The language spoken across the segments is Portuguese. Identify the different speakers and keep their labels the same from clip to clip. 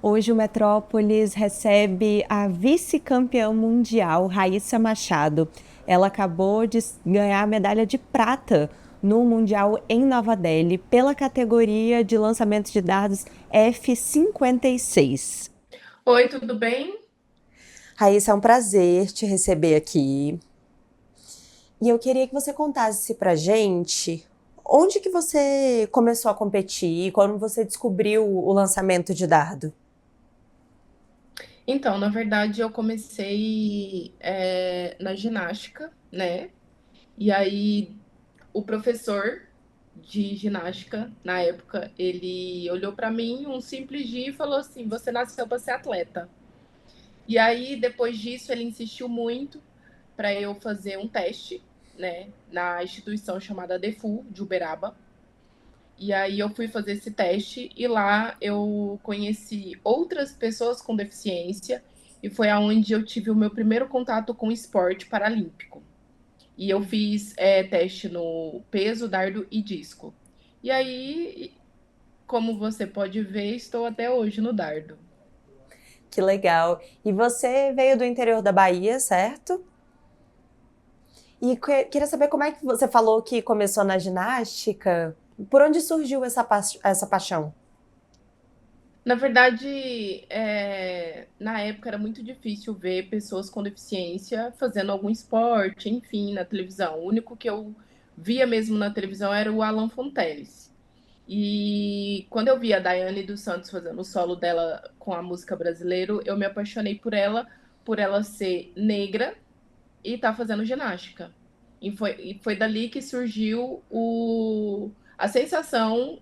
Speaker 1: Hoje o Metrópolis recebe a vice-campeã mundial, Raíssa Machado. Ela acabou de ganhar a medalha de prata no Mundial em Nova Delhi pela categoria de lançamento de dados F56.
Speaker 2: Oi, tudo bem?
Speaker 1: Raíssa, é um prazer te receber aqui. E eu queria que você contasse pra gente onde que você começou a competir, quando você descobriu o lançamento de dardo.
Speaker 2: Então, na verdade, eu comecei na ginástica, né? E aí, o professor de ginástica, na época, ele olhou para mim um simples dia e falou assim: Você nasceu para ser atleta. E aí, depois disso, ele insistiu muito para eu fazer um teste, né? Na instituição chamada DEFU, de Uberaba. E aí eu fui fazer esse teste e lá eu conheci outras pessoas com deficiência e foi aonde eu tive o meu primeiro contato com o esporte paralímpico. E eu fiz teste no peso, dardo e disco. E aí, como você pode ver, estou até hoje no dardo.
Speaker 1: Que legal. E você veio do interior da Bahia, certo? E queria saber como é que você falou que começou na ginástica. Por onde surgiu essa paixão?
Speaker 2: Na verdade, na época era muito difícil ver pessoas com deficiência fazendo algum esporte, enfim, na televisão. O único que eu via mesmo na televisão era o Alan Fonteles. E quando eu vi a Daiane dos Santos fazendo o solo dela com a música brasileira, eu me apaixonei por ela ser negra e estar fazendo ginástica. E foi dali que surgiu a sensação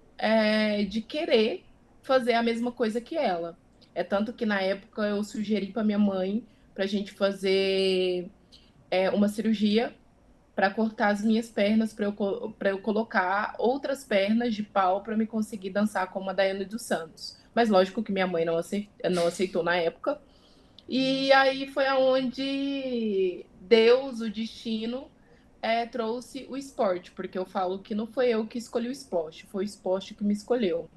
Speaker 2: de querer fazer a mesma coisa que ela. É tanto que na época eu sugeri para minha mãe para a gente fazer uma cirurgia para cortar as minhas pernas, para eu colocar outras pernas de pau para me conseguir dançar como a Daiane dos Santos. Mas lógico que minha mãe não aceitou na época. E aí foi aonde Deus, o destino, trouxe o esporte, porque eu falo que não foi eu que escolhi o esporte, foi o esporte que me escolheu.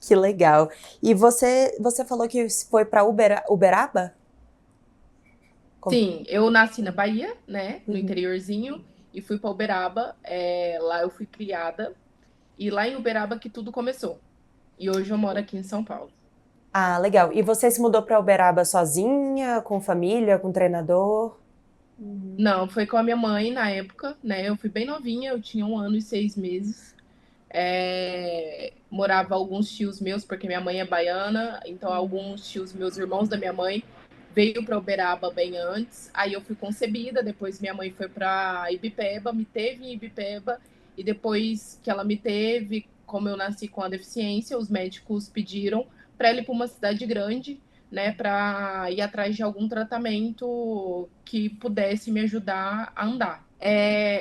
Speaker 1: Que legal. E você falou que foi para Uberaba?
Speaker 2: Sim, eu nasci na Bahia, né, no
Speaker 1: Uhum.
Speaker 2: interiorzinho, e fui para Uberaba, lá eu fui criada, e lá em Uberaba que tudo começou. E hoje eu moro aqui em São Paulo.
Speaker 1: Ah, legal. E você se mudou para Uberaba sozinha, com família, com treinador? Uhum.
Speaker 2: Não, foi com a minha mãe na época, né? Eu fui bem novinha, eu tinha 1 ano e 6 meses. Morava alguns tios meus, porque minha mãe é baiana, então alguns tios meus, irmãos da minha mãe, veio para Uberaba bem antes. Aí eu fui concebida, depois minha mãe foi para Ibipeba, me teve em Ibipeba, e depois que ela me teve, como eu nasci com a deficiência, os médicos pediram para ela ir para uma cidade grande, né, para ir atrás de algum tratamento que pudesse me ajudar a andar.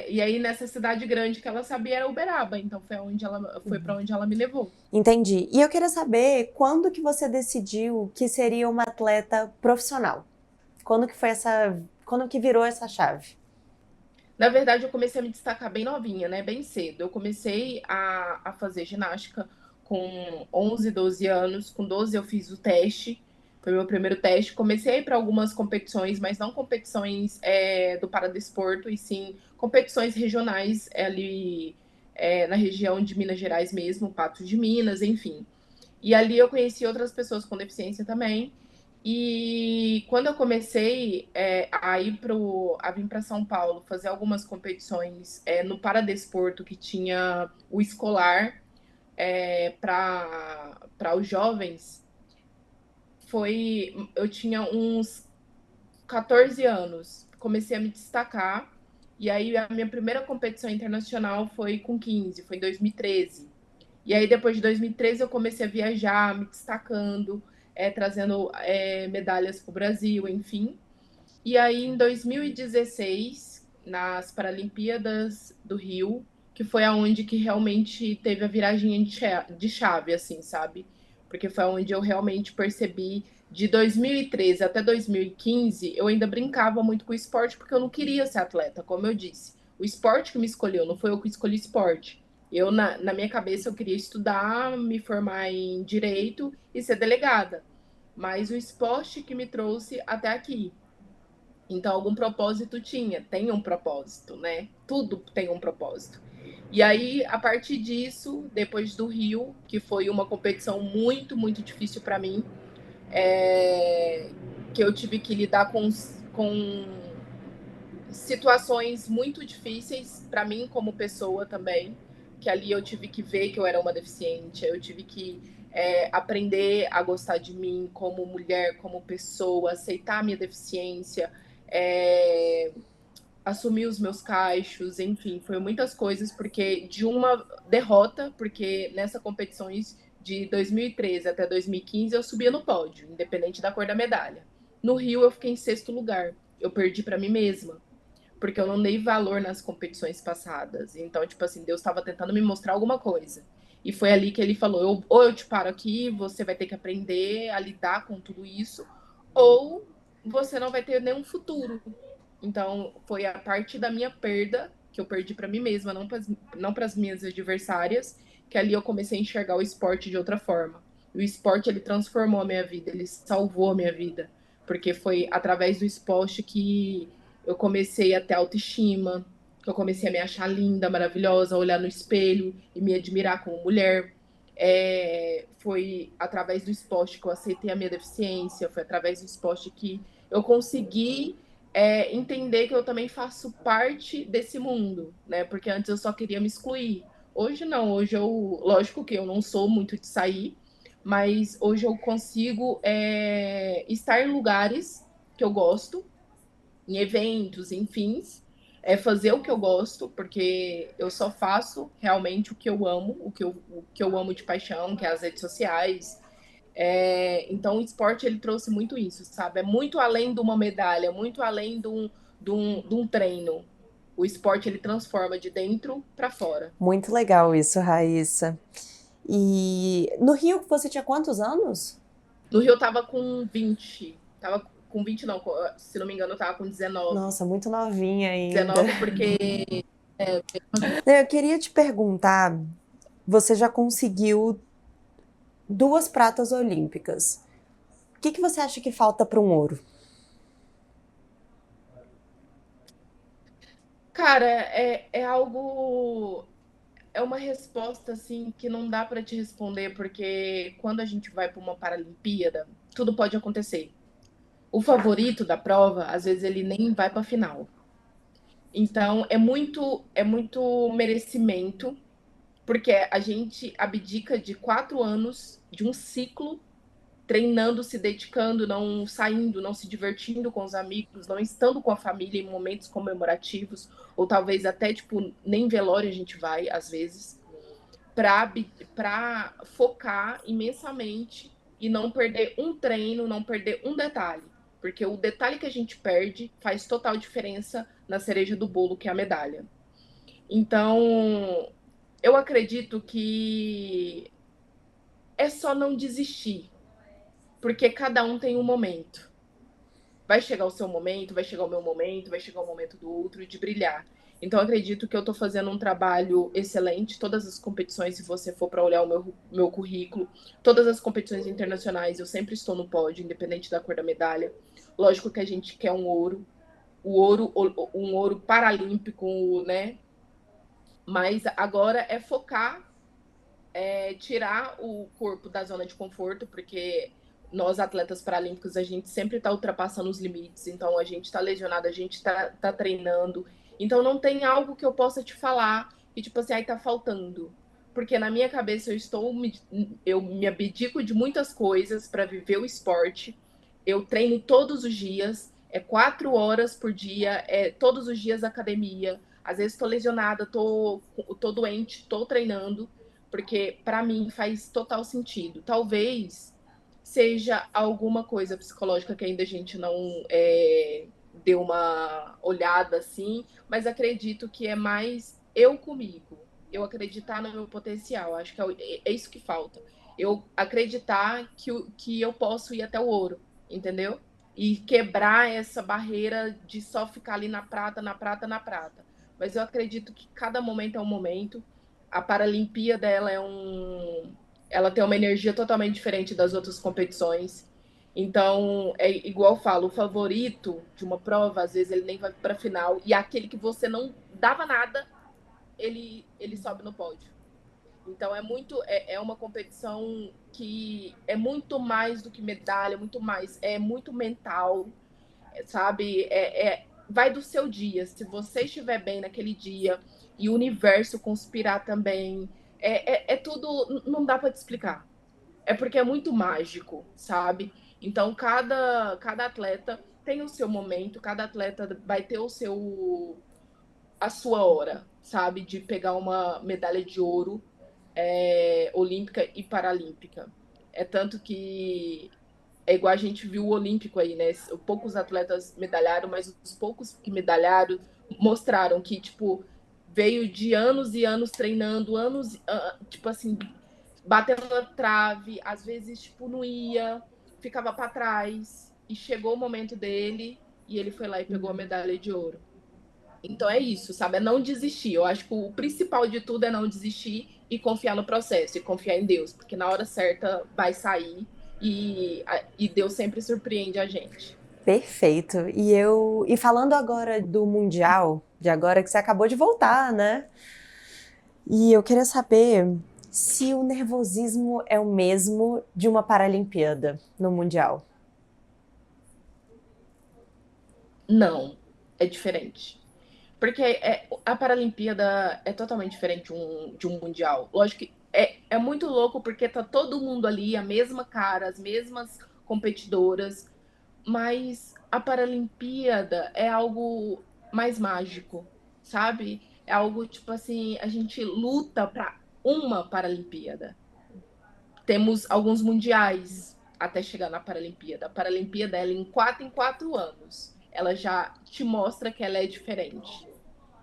Speaker 2: E aí nessa cidade grande que ela sabia era Uberaba, então foi para onde ela me levou.
Speaker 1: Entendi. E eu queria saber quando que você decidiu que seria uma atleta profissional? Quando que virou essa chave?
Speaker 2: Na verdade, eu comecei a me destacar bem novinha, né? Bem cedo. Eu comecei a fazer ginástica com 11, 12 anos. Com 12 eu fiz o teste, foi meu primeiro teste. Comecei a ir para algumas competições, mas não competições do paradesporto, e sim competições regionais ali na região de Minas Gerais mesmo, Patos de Minas, enfim. E ali eu conheci outras pessoas com deficiência também. E quando eu comecei a vir para São Paulo fazer algumas competições no Paradesporto, que tinha o escolar para os jovens, eu tinha uns 14 anos. Comecei a me destacar. E aí a minha primeira competição internacional foi com 15, foi em 2013. E aí, depois de 2013, eu comecei a viajar, me destacando, trazendo medalhas para o Brasil, enfim. E aí, em 2016, nas Paralimpíadas do Rio, que foi aonde que realmente teve a viragem de chave, assim, sabe? Porque foi onde eu realmente percebi, de 2013 até 2015, eu ainda brincava muito com o esporte, porque eu não queria ser atleta, como eu disse. O esporte que me escolheu, não foi eu que escolhi esporte. Eu, na minha cabeça, eu queria estudar, me formar em direito e ser delegada. Mas o esporte que me trouxe até aqui. Então, algum propósito tinha, tem um propósito, né? Tudo tem um propósito. E aí, a partir disso, depois do Rio, que foi uma competição muito, muito difícil para mim, que eu tive que lidar com situações muito difíceis para mim como pessoa também, que ali eu tive que ver que eu era uma deficiente, eu tive que aprender a gostar de mim como mulher, como pessoa, aceitar a minha deficiência, é, assumir os meus cachos, enfim, foi muitas coisas, porque de uma derrota, porque nessa competições de 2013 até 2015 eu subia no pódio, independente da cor da medalha. No Rio eu fiquei em sexto lugar, eu perdi para mim mesma, porque eu não dei valor nas competições passadas. Então, tipo assim, Deus estava tentando me mostrar alguma coisa. E foi ali que ele falou: ou eu te paro aqui, você vai ter que aprender a lidar com tudo isso, ou você não vai ter nenhum futuro. Então, foi a partir da minha perda, que eu perdi para mim mesma, não para as minhas adversárias, que ali eu comecei a enxergar o esporte de outra forma. O esporte, ele transformou a minha vida, ele salvou a minha vida, porque foi através do esporte que eu comecei a ter autoestima, que eu comecei a me achar linda, maravilhosa, a olhar no espelho e me admirar como mulher. Foi através do esporte que eu aceitei a minha deficiência, foi através do esporte que eu consegui entender que eu também faço parte desse mundo, né? Porque antes eu só queria me excluir. Hoje não, hoje eu, lógico que eu não sou muito de sair, mas hoje eu consigo estar em lugares que eu gosto, em eventos, enfim, fazer o que eu gosto, porque eu só faço realmente o que eu amo, o que eu amo de paixão, que é as redes sociais. Então o esporte ele trouxe muito isso, sabe? É muito além de uma medalha, muito além de um treino. O esporte ele transforma de dentro para fora.
Speaker 1: Muito legal isso, Raíssa. E no Rio você tinha quantos anos?
Speaker 2: No Rio eu tava com 20. Tava com 20 não, se não me engano, eu tava com 19.
Speaker 1: Nossa, muito novinha ainda.
Speaker 2: 19 porque
Speaker 1: Eu queria te perguntar, você já conseguiu duas pratas olímpicas. O que você acha que falta para um ouro?
Speaker 2: cara, é algo, é uma resposta assim que não dá para te responder, porque quando a gente vai para uma Paralimpíada, tudo pode acontecer. O favorito da prova, às vezes ele nem vai para a final. Então é muito merecimento, porque a gente abdica de 4 anos de um ciclo treinando, se dedicando, não saindo, não se divertindo com os amigos, não estando com a família em momentos comemorativos, ou talvez até tipo nem velório a gente vai às vezes, para focar imensamente e não perder um treino, não perder um detalhe. Porque o detalhe que a gente perde faz total diferença na cereja do bolo, que é a medalha. Então, eu acredito que é só não desistir, porque cada um tem um momento. Vai chegar o seu momento, vai chegar o meu momento, vai chegar o momento do outro e de brilhar. Então, acredito que eu estou fazendo um trabalho excelente. Todas as competições, se você for para olhar o meu currículo, todas as competições internacionais, eu sempre estou no pódio, independente da cor da medalha. Lógico que a gente quer um ouro, um ouro paralímpico, né? Mas agora é focar, tirar o corpo da zona de conforto, porque nós, atletas paralímpicos, a gente sempre está ultrapassando os limites. Então, a gente está lesionado, a gente está treinando. Então, não tem algo que eu possa te falar que, tipo assim, aí tá faltando. Porque na minha cabeça eu me abdico de muitas coisas para viver o esporte. Eu treino todos os dias, 4 horas por dia, todos os dias academia. Às vezes estou lesionada, tô doente, estou treinando, porque para mim faz total sentido. Talvez seja alguma coisa psicológica que ainda a gente não deu uma olhada assim, mas acredito que é mais eu comigo, eu acreditar no meu potencial. Acho que é isso que falta. Eu acreditar que eu posso ir até o ouro, entendeu? E quebrar essa barreira de só ficar ali na prata, na prata, na prata. Mas eu acredito que cada momento é um momento. A Paralimpíada, ela tem uma energia totalmente diferente das outras competições. Então, é igual eu falo, o favorito de uma prova, às vezes ele nem vai para a final, e aquele que você não dava nada, ele sobe no pódio. Então é uma competição que é muito mais do que medalha, muito mais, é muito mental, sabe? Vai do seu dia. Se você estiver bem naquele dia e o universo conspirar também, é tudo, não dá para te explicar. É porque é muito mágico, sabe? Então cada atleta tem o seu momento, cada atleta vai ter a sua hora, sabe? De pegar uma medalha de ouro olímpica e paralímpica. É tanto que é igual a gente viu o Olímpico aí, né? Poucos atletas medalharam, mas os poucos que medalharam mostraram que, tipo, veio de anos e anos treinando, anos, tipo assim, batendo na trave, às vezes, tipo, não ia, ficava para trás, e chegou o momento dele, e ele foi lá e pegou a medalha de ouro. Então é isso, sabe? É não desistir. Eu acho que o principal de tudo é não desistir e confiar no processo e confiar em Deus, porque na hora certa vai sair e Deus sempre surpreende a gente.
Speaker 1: Perfeito. E falando agora do Mundial, de agora que você acabou de voltar, né? E eu queria saber se o nervosismo é o mesmo de uma Paralimpíada no Mundial.
Speaker 2: Não, é diferente. Porque a Paralimpíada é totalmente diferente de um Mundial. Lógico que é muito louco porque tá todo mundo ali, a mesma cara, as mesmas competidoras, mas a Paralimpíada é algo mais mágico, sabe? É algo tipo assim, a gente luta para uma Paralimpíada. Temos alguns mundiais até chegar na Paralimpíada. A Paralimpíada ela em 4 anos. Ela já te mostra que ela é diferente,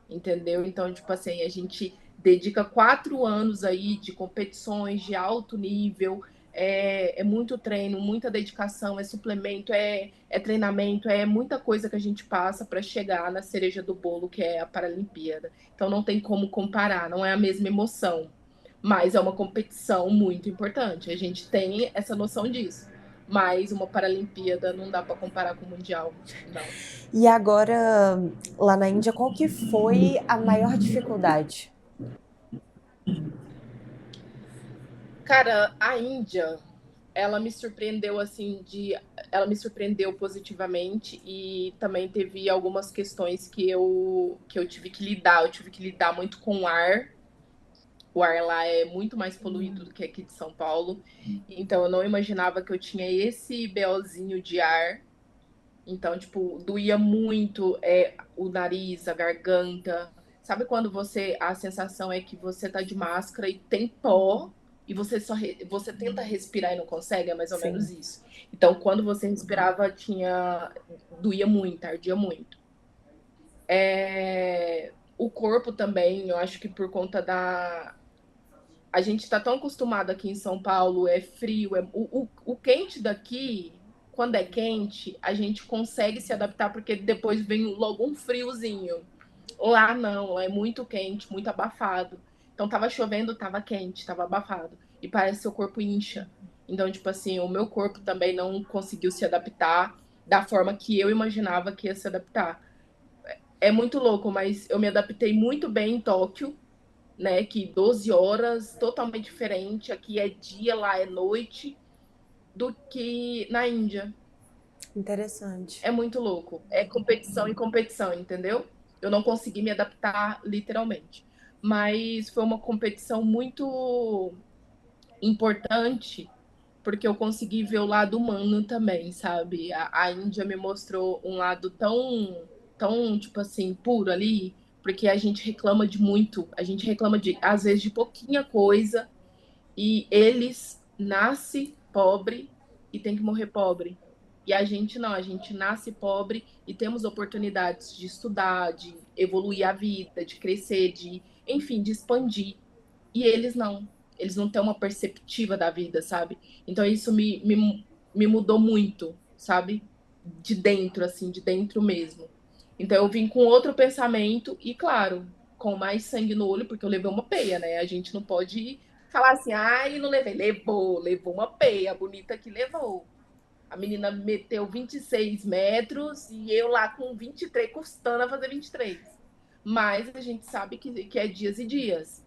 Speaker 2: entendeu? Então, tipo assim, a gente dedica 4 anos aí de competições de alto nível, muito treino, muita dedicação, é suplemento, é treinamento, é muita coisa que a gente passa para chegar na cereja do bolo, que é a Paralimpíada. Então não tem como comparar, não é a mesma emoção, mas é uma competição muito importante. A gente tem essa noção disso. Mas uma Paralimpíada não dá para comparar com o Mundial, não.
Speaker 1: E agora, lá na Índia, qual que foi a maior dificuldade?
Speaker 2: Cara, a Índia, ela me surpreendeu positivamente e também teve algumas questões que eu tive que lidar. Eu tive que lidar muito com o ar. O ar lá é muito mais poluído do que aqui de São Paulo. Então eu não imaginava que eu tinha esse BOzinho de ar. Então, tipo, doía muito o nariz, a garganta. Sabe quando a sensação é que você tá de máscara e tem pó e você tenta respirar e não consegue? É mais ou
Speaker 1: Sim.
Speaker 2: menos isso. Então, quando você respirava, doía muito, ardia muito. O corpo também, eu acho que por conta a gente está tão acostumado aqui em São Paulo, é frio, o quente daqui, quando é quente, a gente consegue se adaptar, porque depois vem logo um friozinho. Lá não, lá é muito quente, muito abafado. Então tava chovendo, tava quente, tava abafado. E parece que seu corpo incha. Então, tipo assim, o meu corpo também não conseguiu se adaptar da forma que eu imaginava que ia se adaptar. É muito louco, mas eu me adaptei muito bem em Tóquio, né? Que 12 horas, totalmente diferente. Aqui é dia, lá é noite, do que na Índia.
Speaker 1: Interessante.
Speaker 2: É muito louco. É competição em competição, entendeu? Eu não consegui me adaptar literalmente. Mas foi uma competição muito importante, porque eu consegui ver o lado humano também, sabe? A Índia me mostrou um lado tão, tipo assim, puro ali, porque a gente reclama de muito, a gente reclama de, às vezes, de pouquinha coisa, e eles nascem pobre e tem que morrer pobre. E a gente não, a gente nasce pobre e temos oportunidades de estudar, de evoluir a vida, de crescer, enfim, de expandir. E eles não. Eles não têm uma perspectiva da vida, sabe? Então isso me mudou muito, sabe? De dentro, assim, de dentro mesmo. Então eu vim com outro pensamento e, claro, com mais sangue no olho, porque eu levei uma peia, né? A gente não pode falar assim, ai, não levei. Levou uma peia, bonita que levou. A menina meteu 26 metros e eu lá com 23, custando a fazer 23. Mas a gente sabe que é dias e dias.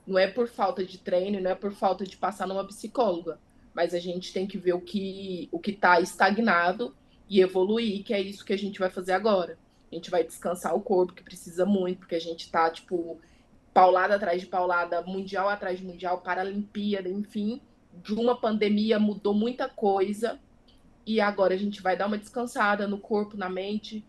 Speaker 2: Não é por falta de treino, não é por falta de passar numa psicóloga. Mas a gente tem que ver o que está estagnado e evoluir, que é isso que a gente vai fazer agora. A gente vai descansar o corpo, que precisa muito, porque a gente tá, tipo, paulada atrás de paulada, mundial atrás de mundial, Paralimpíada, enfim. De uma pandemia mudou muita coisa e agora a gente vai dar uma descansada no corpo, na mente,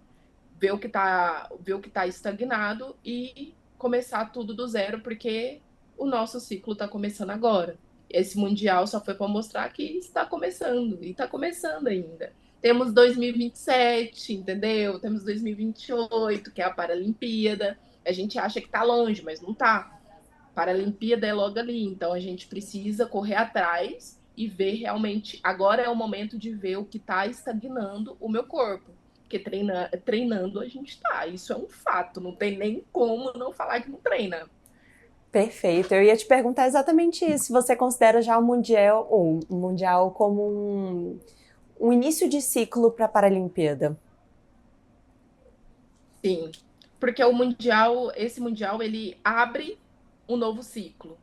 Speaker 2: ver o que tá estagnado e começar tudo do zero, porque o nosso ciclo está começando agora. Esse mundial só foi para mostrar que está começando e está começando ainda. Temos 2027, entendeu? Temos 2028, que é a Paralimpíada. A gente acha que está longe, mas não está. Paralimpíada é logo ali, então a gente precisa correr atrás e ver realmente. Agora é o momento de ver o que está estagnando o meu corpo. Porque treinando a gente está, isso é um fato, não tem nem como não falar que não treina.
Speaker 1: Perfeito. Eu ia te perguntar exatamente isso. Se você considera já o Mundial como um início de ciclo para a Paralimpíada?
Speaker 2: Sim, porque o Mundial, esse Mundial, ele abre um novo ciclo,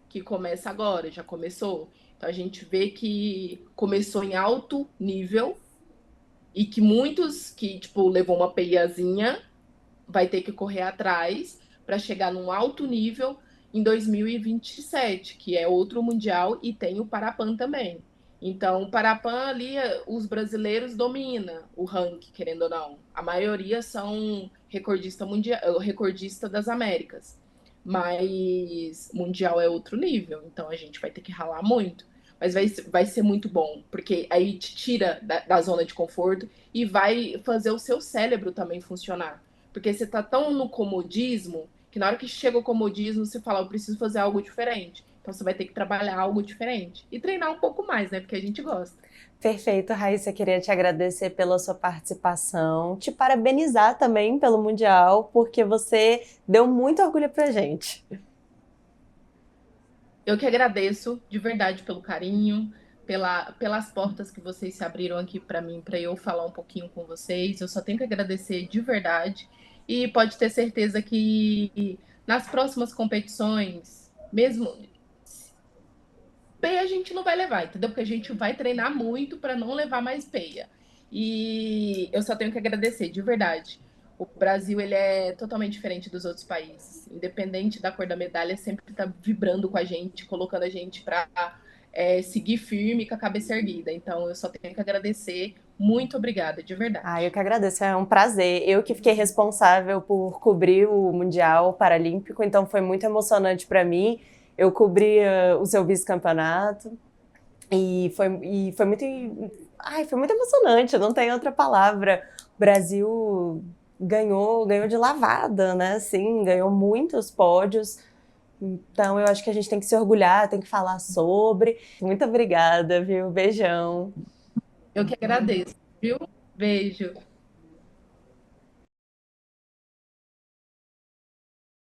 Speaker 2: que começa agora, já começou. Então a gente vê que começou em alto nível e que muitos que, tipo, levou uma peiazinha vai ter que correr atrás para chegar num alto nível em 2027, que é outro mundial e tem o Parapan também. Então, o Parapan ali, os brasileiros dominam o ranking, querendo ou não. A maioria são recordista mundial, recordista das Américas. Mas mundial é outro nível, então a gente vai ter que ralar muito. Mas vai ser muito bom, porque aí te tira da zona de conforto e vai fazer o seu cérebro também funcionar. Porque você tá tão no comodismo que na hora que chega o comodismo, você fala, eu preciso fazer algo diferente. Então você vai ter que trabalhar algo diferente. E treinar um pouco mais, né? Porque a gente gosta.
Speaker 1: Perfeito, Raíssa. Queria te agradecer pela sua participação, te parabenizar também pelo Mundial, porque você deu muito orgulho pra gente.
Speaker 2: Eu que agradeço de verdade pelo carinho, pelas portas que vocês se abriram aqui para mim, para eu falar um pouquinho com vocês. Eu só tenho que agradecer de verdade. E pode ter certeza que nas próximas competições, mesmo peia a gente não vai levar, entendeu? Porque a gente vai treinar muito para não levar mais peia. E eu só tenho que agradecer, de verdade. O Brasil, ele é totalmente diferente dos outros países. Independente da cor da medalha, sempre tá vibrando com a gente, colocando a gente para seguir firme com a cabeça erguida. Então, eu só tenho que agradecer. Muito obrigada, de
Speaker 1: Ah, eu
Speaker 2: verdade.
Speaker 1: que agradeço, é um prazer. Eu que fiquei responsável por cobrir o Mundial Paralímpico, então foi muito emocionante para mim. Eu cobri o seu vice-campeonato e foi muito, ai, foi muito emocionante, não tem outra palavra. O Brasil ganhou de lavada, né? Assim, ganhou muitos pódios. Então eu acho que a gente tem que se orgulhar, tem que falar sobre. Muito obrigada, viu? Beijão.
Speaker 2: Eu que agradeço, viu? Beijo.